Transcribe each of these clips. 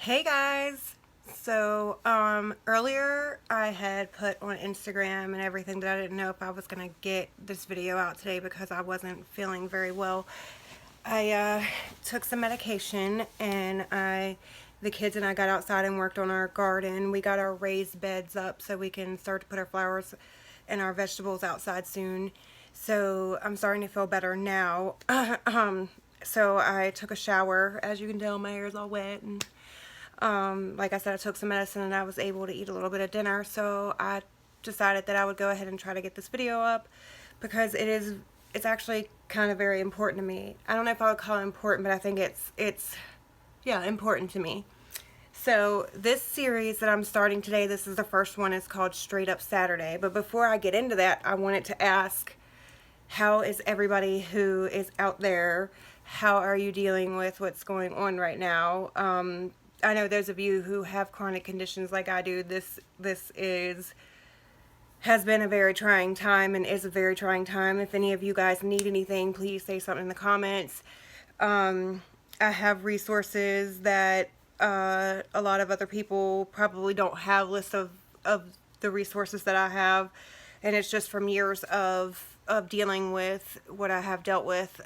Hey guys! So, earlier I had put on Instagram and everything that I didn't know if I was going to get this video out today because I wasn't feeling very well. I took some medication and the kids and I got outside and worked on our garden. We got our raised beds up so we can start to put our flowers and our vegetables outside soon. So, I'm starting to feel better now. So I took a shower. As you can tell, my hair is all wet and like I said, I took some medicine and I was able to eat a little bit of dinner, so I decided that I would go ahead and try to get this video up because it's actually kind of very important to me. I don't know if I would call it important, but I think it's important to me. So this series that I'm starting today, this is the first one, is called Straight Up Saturday. But before I get into that, I wanted to ask, how is everybody who is out there? How are you dealing with what's going on right now? I know those of you who have chronic conditions like I do, this has been a very trying time and is a very trying time. If any of you guys need anything, please say something in the comments. I have resources that a lot of other people probably don't have lists of the resources that I have, and it's just from years of dealing with what I have dealt with.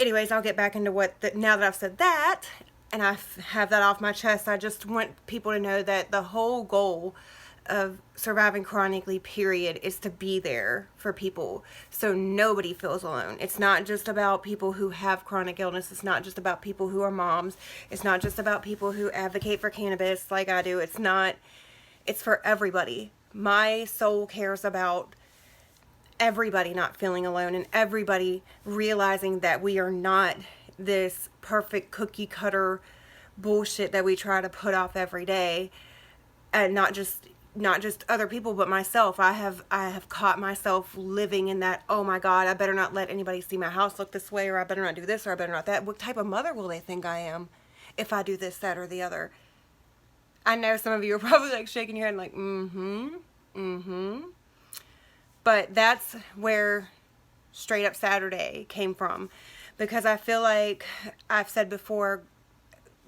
Anyways, I'll get back into now that I've said that and I have that off my chest. I just want people to know that the whole goal of surviving chronically, period, is to be there for people so nobody feels alone. It's not just about people who have chronic illness. It's not just about people who are moms. It's not just about people who advocate for cannabis like I do. It's for everybody. My soul cares about everybody not feeling alone and everybody realizing that we are not this perfect cookie cutter bullshit that we try to put off every day. And not just other people, but myself. I have caught myself living in that, oh my God, I better not let anybody see my house look this way, or I better not do this, or I better not that. What type of mother will they think I am if I do this, that, or the other? I know some of you are probably like shaking your head like, But that's where Straight Up Saturday came from, because I feel like I've said before,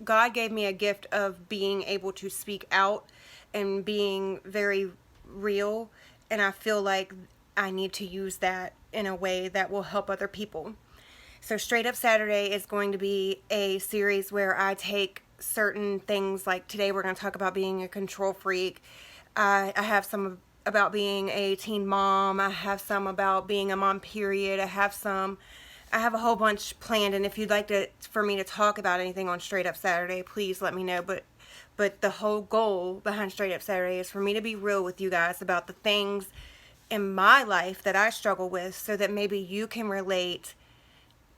God gave me a gift of being able to speak out and being very real, and I feel like I need to use that in a way that will help other people. So Straight Up Saturday is going to be a series where I take certain things, like today we're going to talk about being a control freak. I have some about being a teen mom. I have some about being a mom, period. I have a whole bunch planned, and if you'd like for me to talk about anything on Straight Up Saturday, please let me know. But the whole goal behind Straight Up Saturday is for me to be real with you guys about the things in my life that I struggle with, so that maybe you can relate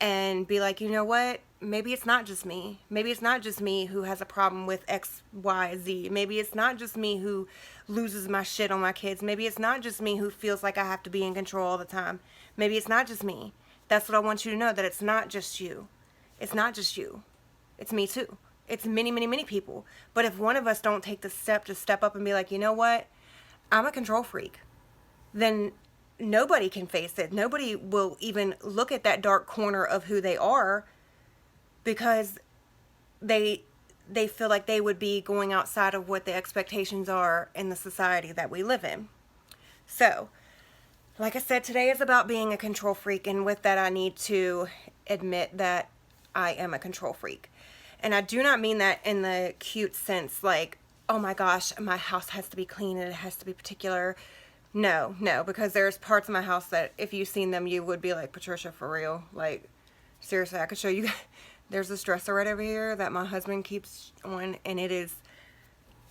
and be like, you know what? Maybe it's not just me. Maybe it's not just me who has a problem with X, Y, Z. Maybe it's not just me who loses my shit on my kids. Maybe it's not just me who feels like I have to be in control all the time. Maybe it's not just me. That's what I want you to know, that it's not just you. It's not just you. It's me too. It's many, many, many people. But if one of us don't take the step to step up and be like, you know what? I'm a control freak. Then nobody can face it. Nobody will even look at that dark corner of who they are, because they feel like they would be going outside of what the expectations are in the society that we live in. So, like I said, today is about being a control freak, and with that I need to admit that I am a control freak. And I do not mean that in the cute sense, like, oh my gosh, my house has to be clean and it has to be particular. No, because there's parts of my house that if you've seen them, you would be like, Patricia, for real? Like, seriously, I could show you. There's this dresser right over here that my husband keeps on, and it is,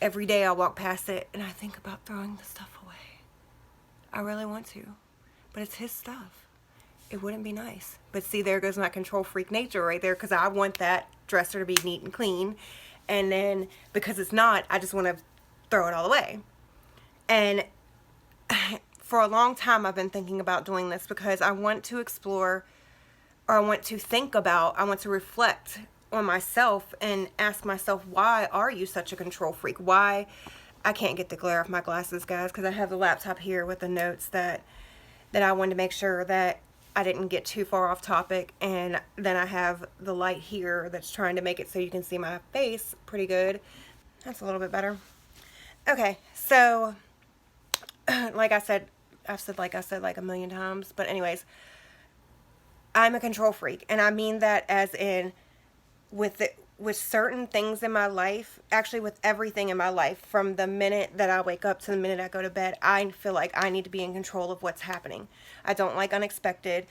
every day I walk past it and I think about throwing the stuff away. I really want to, but it's his stuff. It wouldn't be nice. But see, there goes my control freak nature right there, because I want that dresser to be neat and clean, and then because it's not, I just want to throw it all away. And for a long time I've been thinking about doing this because I want to explore, or I want to reflect on myself and ask myself, why are you such a control freak? Why? I can't get the glare off my glasses, guys, because I have the laptop here with the notes that I wanted to make sure that I didn't get too far off topic. And then I have the light here that's trying to make it so you can see my face pretty good. That's a little bit better. Okay, so like I said, I've said like a million times, but anyways, I'm a control freak, and I mean that as in with certain things in my life, actually with everything in my life, from the minute that I wake up to the minute I go to bed, I feel like I need to be in control of what's happening. I don't like unexpected.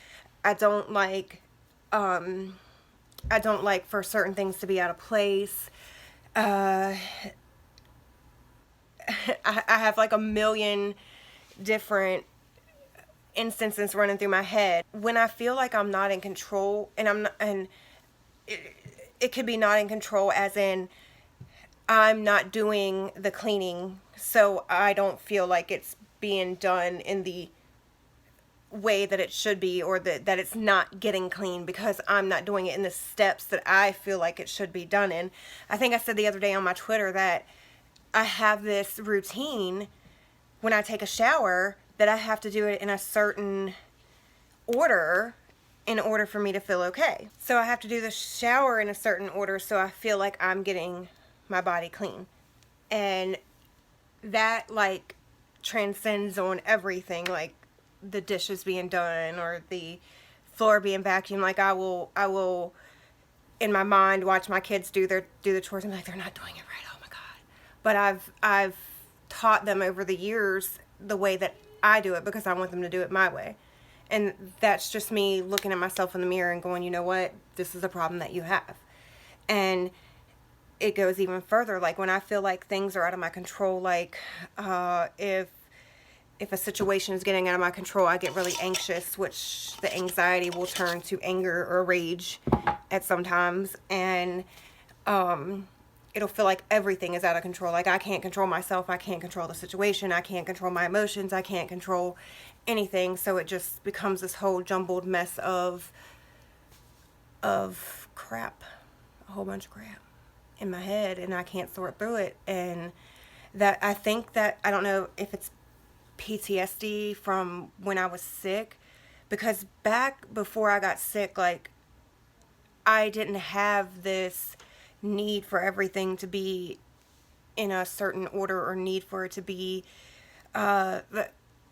I don't like for certain things to be out of place. I have like a million different instances running through my head when I feel like I'm not in control, and I'm not, and it could be not in control as in I'm not doing the cleaning, so I don't feel like it's being done in the way that it should be, or that it's not getting clean because I'm not doing it in the steps that I feel like it should be done in. I think I said the other day on my Twitter that I have this routine when I take a shower that I have to do it in a certain order in order for me to feel okay. So I have to do the shower in a certain order so I feel like I'm getting my body clean. And that like transcends on everything, like the dishes being done or the floor being vacuumed. Like I will in my mind watch my kids do the chores and be like, they're not doing it right. Oh my God. But I've taught them over the years the way that I do it because I want them to do it my way. And that's just me looking at myself in the mirror and going, you know what? This is a problem that you have. And it goes even further. Like when I feel like things are out of my control, like if a situation is getting out of my control, I get really anxious, which the anxiety will turn to anger or rage at sometimes. And it'll feel like everything is out of control. Like I can't control myself. I can't control the situation. I can't control my emotions. I can't control anything. So it just becomes this whole jumbled mess of crap, a whole bunch of crap in my head, and I can't sort through it. And that I think that, I don't know if it's PTSD from when I was sick, because back before I got sick, like I didn't have this need for everything to be in a certain order or need for it to be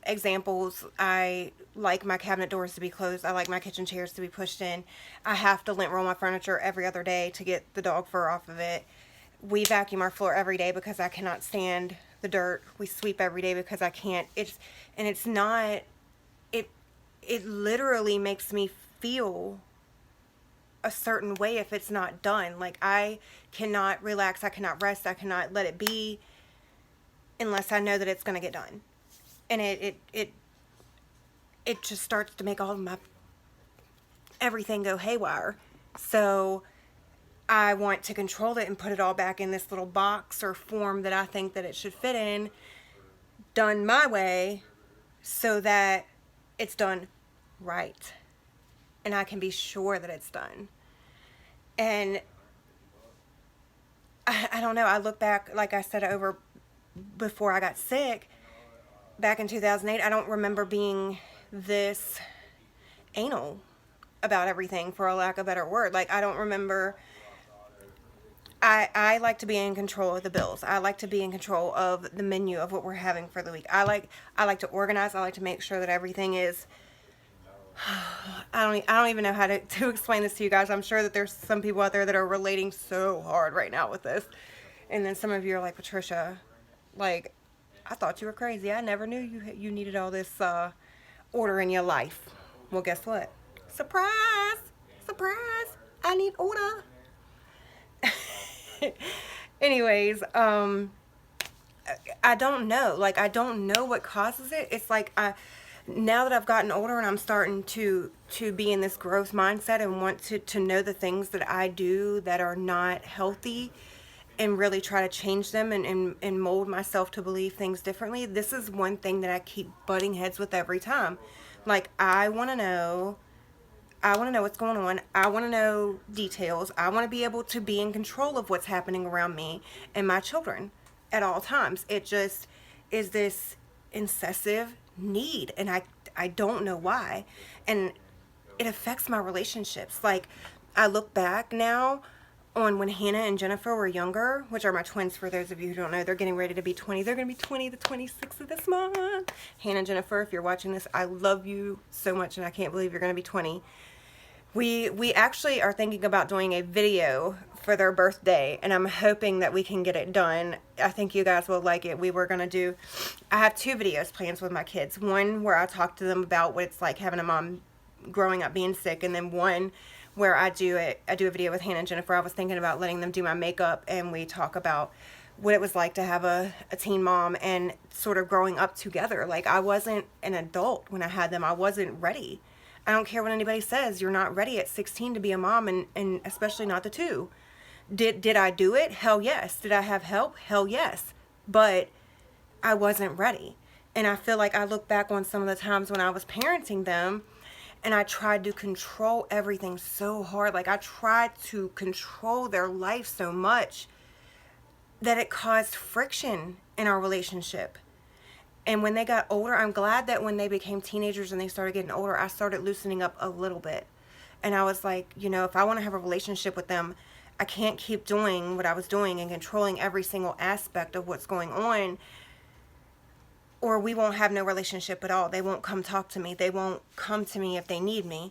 examples. I like my cabinet doors to be closed. I like my kitchen chairs to be pushed in. I have to lint roll my furniture every other day to get the dog fur off of it. We vacuum our floor every day because I cannot stand the dirt. We sweep every day because I can't. It's not, it literally makes me feel a certain way if it's not done. Like I cannot relax, I cannot rest, I cannot let it be unless I know that it's going to get done. And it just starts to make all of my everything go haywire. So I want to control it and put it all back in this little box or form that I think that it should fit in, done my way, so that it's done right. And I can be sure that it's done. And I don't know, I look back, like I said, over before I got sick, back in 2008, I don't remember being this anal about everything, for a lack of a better word. Like, I don't remember. I like to be in control of the bills. I like to be in control of the menu of what we're having for the week. I like to organize. I like to make sure that everything is, I don't even know how to explain this to you guys. I'm sure that there's some people out there that are relating so hard right now with this. And then some of you are like, Patricia, like, I thought you were crazy. I never knew you needed all this order in your life. Well, guess what? Surprise! Surprise! I need order. Anyways, I don't know. Like, I don't know what causes it. It's like now that I've gotten older and I'm starting to be in this growth mindset and want to know the things that I do that are not healthy and really try to change them and mold myself to believe things differently. This is one thing that I keep butting heads with every time. Like, I want to know what's going on. I want to know details. I want to be able to be in control of what's happening around me and my children at all times. It just is this incessive need, and I don't know why. And it affects my relationships. Like, I look back now on when Hannah and Jennifer were younger, which are my twins for those of you who don't know. They're getting ready to be 20. They're going to be 20 the 26th of this month. Hannah and Jennifer, if you're watching this, I love you so much, and I can't believe you're going to be 20. We actually are thinking about doing a video for their birthday, and I'm hoping that we can get it done. I think you guys will like it. I have 2 videos planned with my kids. One where I talk to them about what it's like having a mom growing up being sick, and then one where I do a video with Hannah and Jennifer. I was thinking about letting them do my makeup, and we talk about what it was like to have a teen mom and sort of growing up together. Like, I wasn't an adult when I had them. I wasn't ready. I don't care what anybody says. You're not ready at 16 to be a mom, and especially not the 2. Did I do it? Hell yes. Did I have help? Hell yes. But I wasn't ready. And I feel like I look back on some of the times when I was parenting them, and I tried to control everything so hard. Like, I tried to control their life so much that it caused friction in our relationship. And when they got older, I'm glad that when they became teenagers and they started getting older, I started loosening up a little bit. And I was like, if I want to have a relationship with them, I can't keep doing what I was doing and controlling every single aspect of what's going on, or we won't have no relationship at all. They won't come talk to me. They won't come to me if they need me.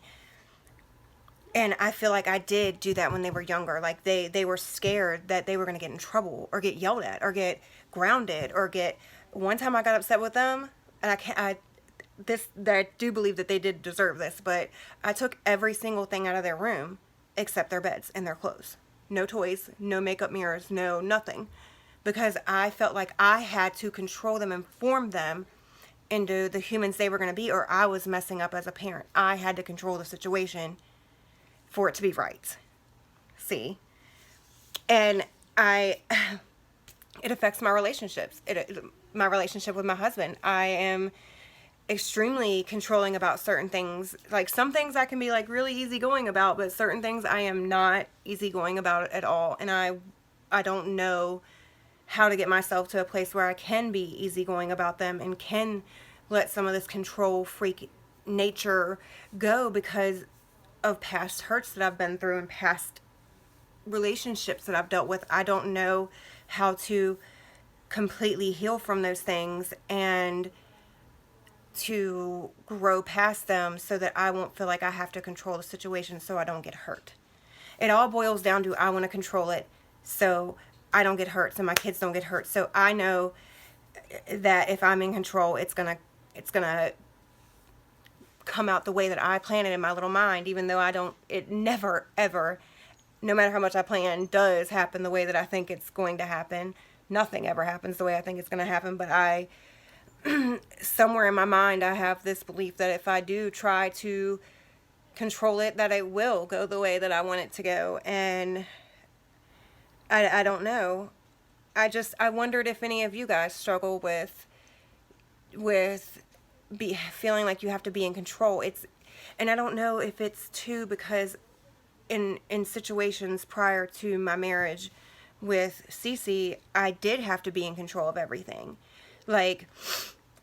And I feel like I did do that when they were younger. Like, they were scared that they were going to get in trouble or get yelled at or get grounded or get... One time I got upset with them, and I do believe that they did deserve this, but I took every single thing out of their room except their beds and their clothes. No toys, no makeup mirrors, no nothing. Because I felt like I had to control them and form them into the humans they were going to be, or I was messing up as a parent. I had to control the situation for it to be right. See? And it affects my relationships. My relationship with my husband. I am extremely controlling about certain things. Like, some things I can be like really easygoing about, but certain things I am not easygoing about at all. And I don't know how to get myself to a place where I can be easygoing about them and can let some of this control freak nature go because of past hurts that I've been through and past relationships that I've dealt with. I don't know how to completely heal from those things and to grow past them so that I won't feel like I have to control the situation so I don't get hurt. It all boils down to I want to control it so I don't get hurt, so my kids don't get hurt. So I know that if I'm in control, it's gonna come out the way that I plan it in my little mind, even though it never, ever, no matter how much I plan, does happen the way that I think it's going to happen. Nothing ever happens the way I think it's going to happen, but somewhere in my mind, I have this belief that if I do try to control it, that it will go the way that I want it to go. And I don't know. I wondered if any of you guys struggle with feeling like you have to be in control. And I don't know if it's too, because in situations prior to my marriage with Cece, I did have to be in control of everything. Like,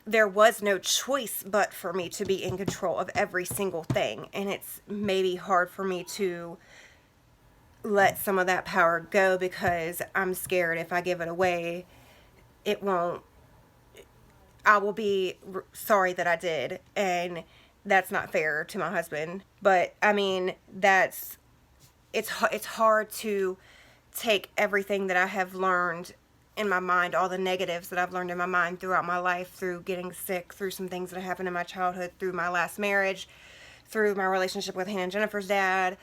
there was no choice but for me to be in control of every single thing. And it's maybe hard for me to let some of that power go because I'm scared if I give it away, I will be sorry that I did. And that's not fair to my husband. But I mean, it's hard to take everything that I have learned in my mind, all the negatives that I've learned in my mind throughout my life, through getting sick, through some things that happened in my childhood, through my last marriage, through my relationship with Hannah and Jennifer's dad,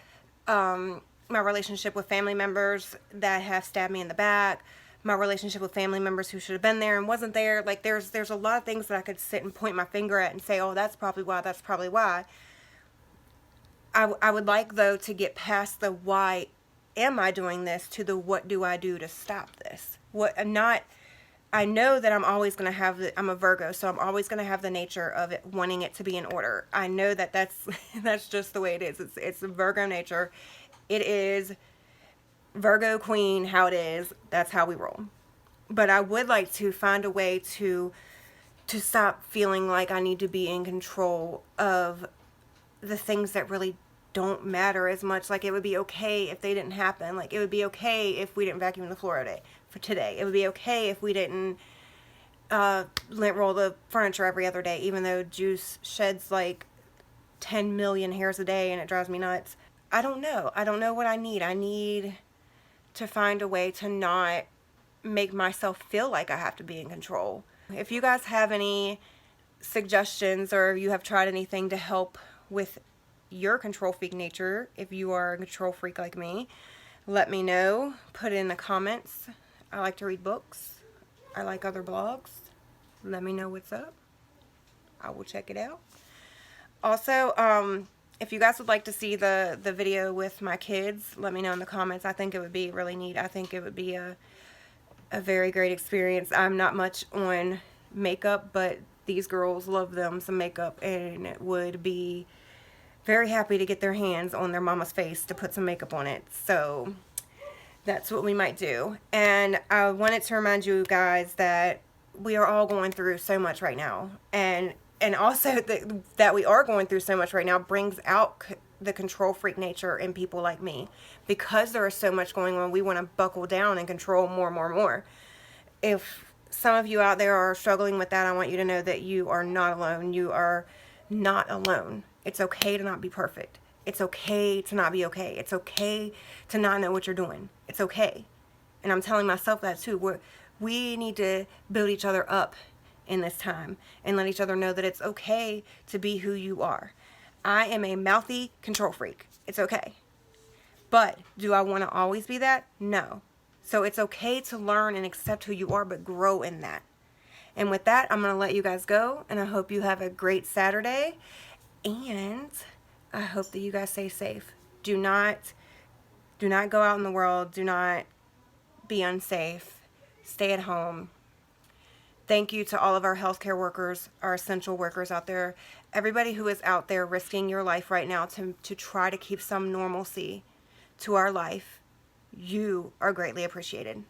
my relationship with family members that have stabbed me in the back, my relationship with family members who should have been there and wasn't there. Like, there's a lot of things that I could sit and point my finger at and say, oh, that's probably why. I would like, though, to get past the why am I doing this to the what do I do to stop this? I know that I'm always going to have I'm a Virgo, so I'm always going to have the nature of it, wanting it to be in order. I know that that's just the way it is. It's a Virgo nature. It is Virgo queen, how it is. That's how we roll. But I would like to find a way to stop feeling like I need to be in control of the things that really don't matter as much. Like, it would be okay if they didn't happen. Like, it would be okay if we didn't vacuum the floor today. It would be okay if we didn't lint roll the furniture every other day, even though Juice sheds like 10 million hairs a day and it drives me nuts. I don't know. I don't know what I need. I need to find a way to not make myself feel like I have to be in control. If you guys have any suggestions, or you have tried anything to help with your control freak nature, if you are a control freak like me, let me know. Put it in the comments. I like to read books. I like other blogs. Let me know what's up. I will check it out. Also, if you guys would like to see the video with my kids, let me know in the comments. I think it would be really neat. I think it would be a very great experience. I'm not much on makeup, but these girls love them some makeup, and would be very happy to get their hands on their mama's face to put some makeup on it. So that's what we might do. And I wanted to remind you guys that we are all going through so much right now, and also that we are going through so much right now brings out the control freak nature in people like me. Because there is so much going on, we want to buckle down and control more. If some of you out there are struggling with that, I want you to know that you are not alone. You are not alone. It's okay to not be perfect. It's okay to not be okay. It's okay to not know what you're doing. It's okay. And I'm telling myself that too. We need to build each other up in this time and let each other know that it's okay to be who you are. I am a mouthy control freak. It's okay. But do I want to always be that? No. So it's okay to learn and accept who you are, but grow in that. And with that, I'm going to let you guys go, and I hope you have a great Saturday, and I hope that you guys stay safe. Do not go out in the world. Do not be unsafe. Stay at home. Thank you to all of our healthcare workers, our essential workers out there, everybody who is out there risking your life right now to try to keep some normalcy to our life. You are greatly appreciated.